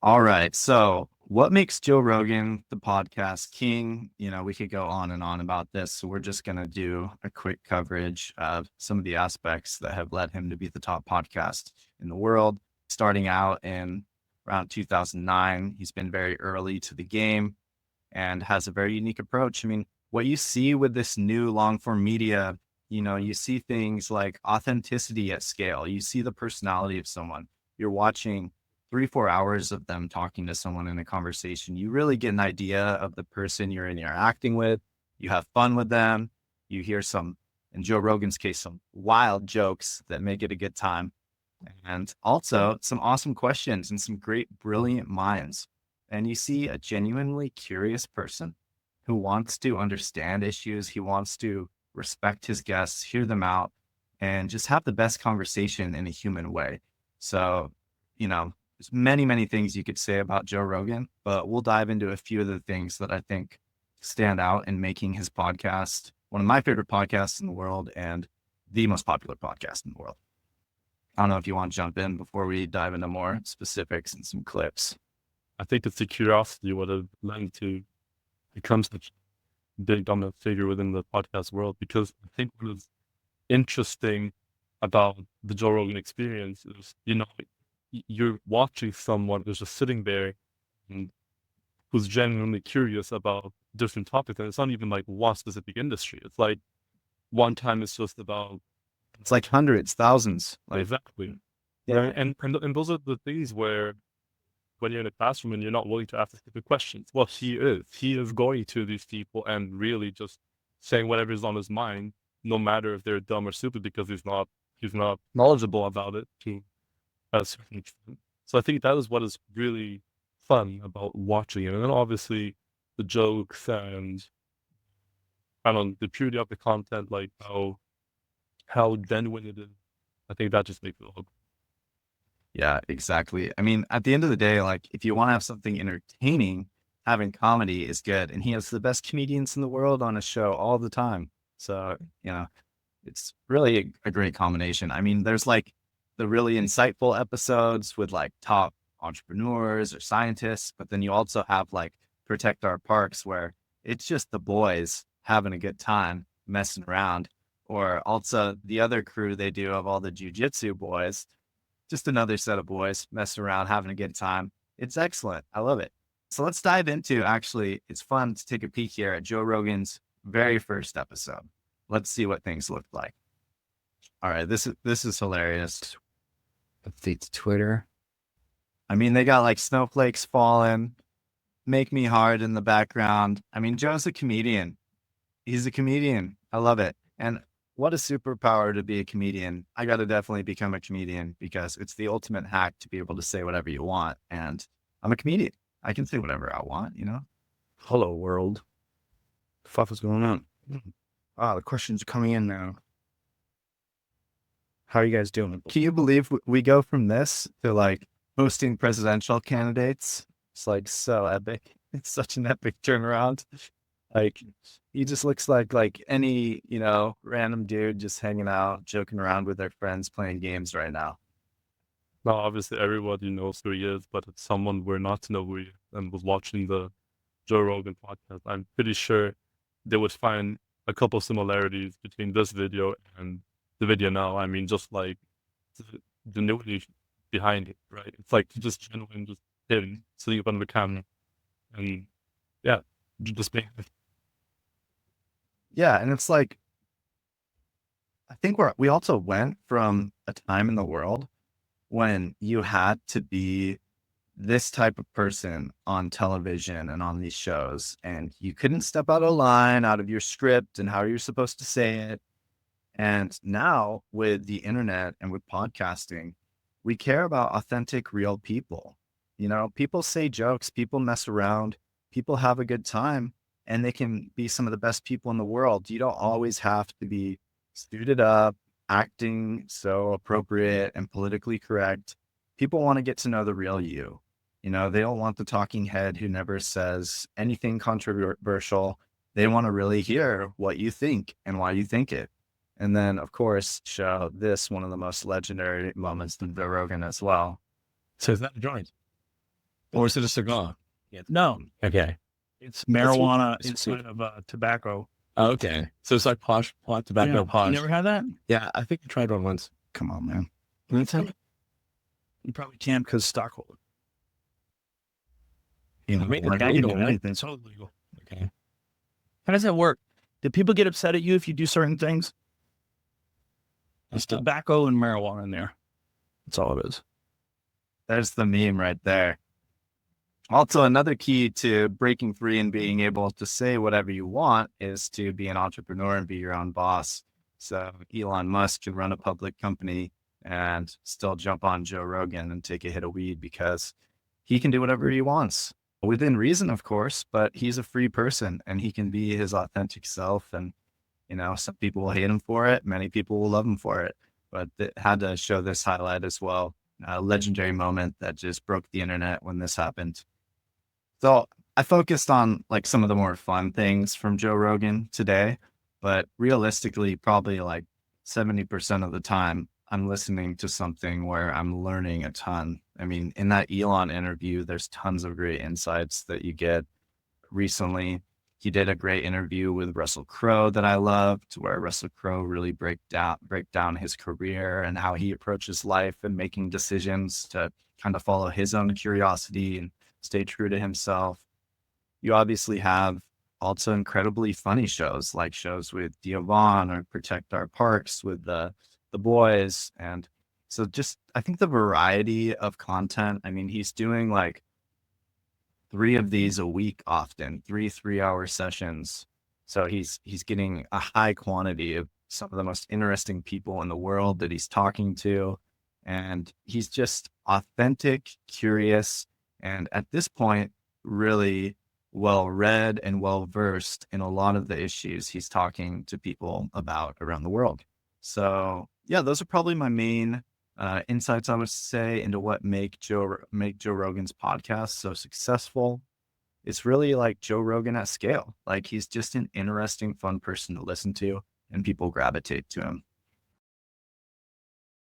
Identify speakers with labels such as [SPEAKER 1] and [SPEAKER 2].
[SPEAKER 1] All right. So, what makes Joe Rogan the podcast king? We could go on and on about this. So, we're just going to do a quick coverage of some of the aspects that have led him to be the top podcast in the world. Starting out in around 2009, he's been very early to the game and has a very unique approach. I mean, what you see with this new long form media, you see things like authenticity at scale. You see the personality of someone. You're watching 3, 4 hours of them talking to someone in a conversation. You really get an idea of the person you're interacting with. You have fun with them. You hear some, in Joe Rogan's case, some wild jokes that make it a good time. And also some awesome questions and some great, brilliant minds. And you see a genuinely curious person who wants to understand issues. He wants to respect his guests, hear them out, and just have the best conversation in a human way. So, there's many, many things you could say about Joe Rogan, but we'll dive into a few of the things that I think stand out in making his podcast one of my favorite podcasts in the world and the most popular podcast in the world. I don't know if you want to jump in before we dive into more specifics and some clips.
[SPEAKER 2] I think it's the curiosity what have led to become such a big dominant figure within the podcast world. Because I think what is interesting about the Joe Rogan experience is, you're watching someone who's just sitting there and who's genuinely curious about different topics. And it's not even like one specific industry. It's like one time it's just about
[SPEAKER 1] It's like hundreds, thousands. Like,
[SPEAKER 2] exactly.
[SPEAKER 1] yeah,
[SPEAKER 2] Right. And those are the things where when you're in a classroom and you're not willing to ask specific questions. Well, he is going to these people and really just saying whatever is on his mind, no matter if they're dumb or stupid, because he's not knowledgeable about it to a certain extent. So I think that is what is really fun about watching it. And then obviously the jokes and I don't know, the purity of the content, like how genuine it is. I think that just makes it all.
[SPEAKER 1] yeah, exactly. I mean, at the end of the day, like if you want to have something entertaining, having comedy is good. And he has the best comedians in the world on his show all the time. So, it's really a great combination. I mean, there's like the really insightful episodes with like top entrepreneurs or scientists, but then you also have like Protect Our Parks, where it's just the boys having a good time messing around. Or also the other crew they do of all the jujitsu boys, just another set of boys messing around, having a good time. It's excellent. I love it. So let's dive into actually, it's fun to take a peek here at Joe Rogan's very first episode. Let's see what things look like. All right, this is hilarious. Updates Twitter. I mean, they got like snowflakes falling, make me hard in the background. I mean, Joe's a comedian. He's a comedian. I love it. And what a superpower to be a comedian. I got to definitely become a comedian because it's the ultimate hack to be able to say whatever you want. And I'm a comedian. I can say whatever I want. Hello, world. The fuck is going on? Ah, the questions are coming in now. How are you guys doing? Can you believe we go from this to like hosting presidential candidates? It's like so epic. It's such an epic turnaround. Like he just looks like any, random dude just hanging out, joking around with their friends, playing games right now.
[SPEAKER 2] Now, obviously, everybody knows who he is, but if someone were not to know who he is and was watching the Joe Rogan podcast, I'm pretty sure they would find a couple similarities between this video and the video now. I mean, just like the nudity behind it, right? It's like just genuine, just him sitting up on the camera, and yeah, just being.
[SPEAKER 1] Yeah, and it's like I think we also went from a time in the world when you had to be this type of person on television and on these shows, and you couldn't step out of line, out of your script and how you're supposed to say it. And now with the internet and with podcasting, we care about authentic, real people. People say jokes, people mess around, people have a good time, and they can be some of the best people in the world. You don't always have to be suited up, acting so appropriate and politically correct. People want to get to know the real you. They don't want the talking head who never says anything controversial. They want to really hear what you think and why you think it. And then, of course, show this one of the most legendary moments in Joe Rogan as well.
[SPEAKER 2] So is that a joint?
[SPEAKER 3] Or is it a cigar?
[SPEAKER 4] No,
[SPEAKER 3] Okay.
[SPEAKER 4] it's
[SPEAKER 3] That's
[SPEAKER 4] marijuana
[SPEAKER 3] sweet.
[SPEAKER 4] inside of tobacco.
[SPEAKER 3] Okay. So it's like pot tobacco
[SPEAKER 4] Yeah.
[SPEAKER 3] posh.
[SPEAKER 4] You never had that?
[SPEAKER 3] Yeah, I think I tried one once.
[SPEAKER 1] Come on, man.
[SPEAKER 3] Let's have it.
[SPEAKER 4] You probably can't because stockholder.
[SPEAKER 3] I mean,
[SPEAKER 4] You
[SPEAKER 3] it's
[SPEAKER 4] can't
[SPEAKER 3] legal,
[SPEAKER 4] do
[SPEAKER 3] right?
[SPEAKER 4] anything. It's all illegal.
[SPEAKER 3] Okay.
[SPEAKER 4] How does that work? Do people get upset at you if you do certain things? There's
[SPEAKER 3] Uh,
[SPEAKER 4] tobacco and marijuana in there. That's all it is.
[SPEAKER 1] There's the meme right there. Also, another key to breaking free and being able to say whatever you want is to be an entrepreneur and be your own boss. So Elon Musk can run a public company and still jump on Joe Rogan and take a hit of weed because he can do whatever he wants within reason, of course, but he's a free person and he can be his authentic self. And, some people will hate him for it. Many people will love him for it, but it had to show this highlight as well. A legendary moment that just broke the internet when this happened. So I focused on like some of the more fun things from Joe Rogan today, but realistically, probably like 70% of the time, I'm listening to something where I'm learning a ton. I mean, in that Elon interview, there's tons of great insights that you get. Recently, he did a great interview with Russell Crowe that I loved, where Russell Crowe really break down his career and how he approaches life and making decisions to kind of follow his own curiosity and stay true to himself. You obviously have also incredibly funny shows, like shows with Dio Vaughn or Protect Our Parks with the boys. And so just I think the variety of content, I mean, he's doing like 3 of these a week often, 3 3-hour sessions. So he's getting a high quantity of some of the most interesting people in the world that he's talking to. And he's just authentic, curious, and at this point, really well read and well versed in a lot of the issues he's talking to people about around the world. So yeah, those are probably my main insights, I would say, into what make Joe Rogan's podcast so successful. It's really like Joe Rogan at scale. Like he's just an interesting, fun person to listen to, and people gravitate to him.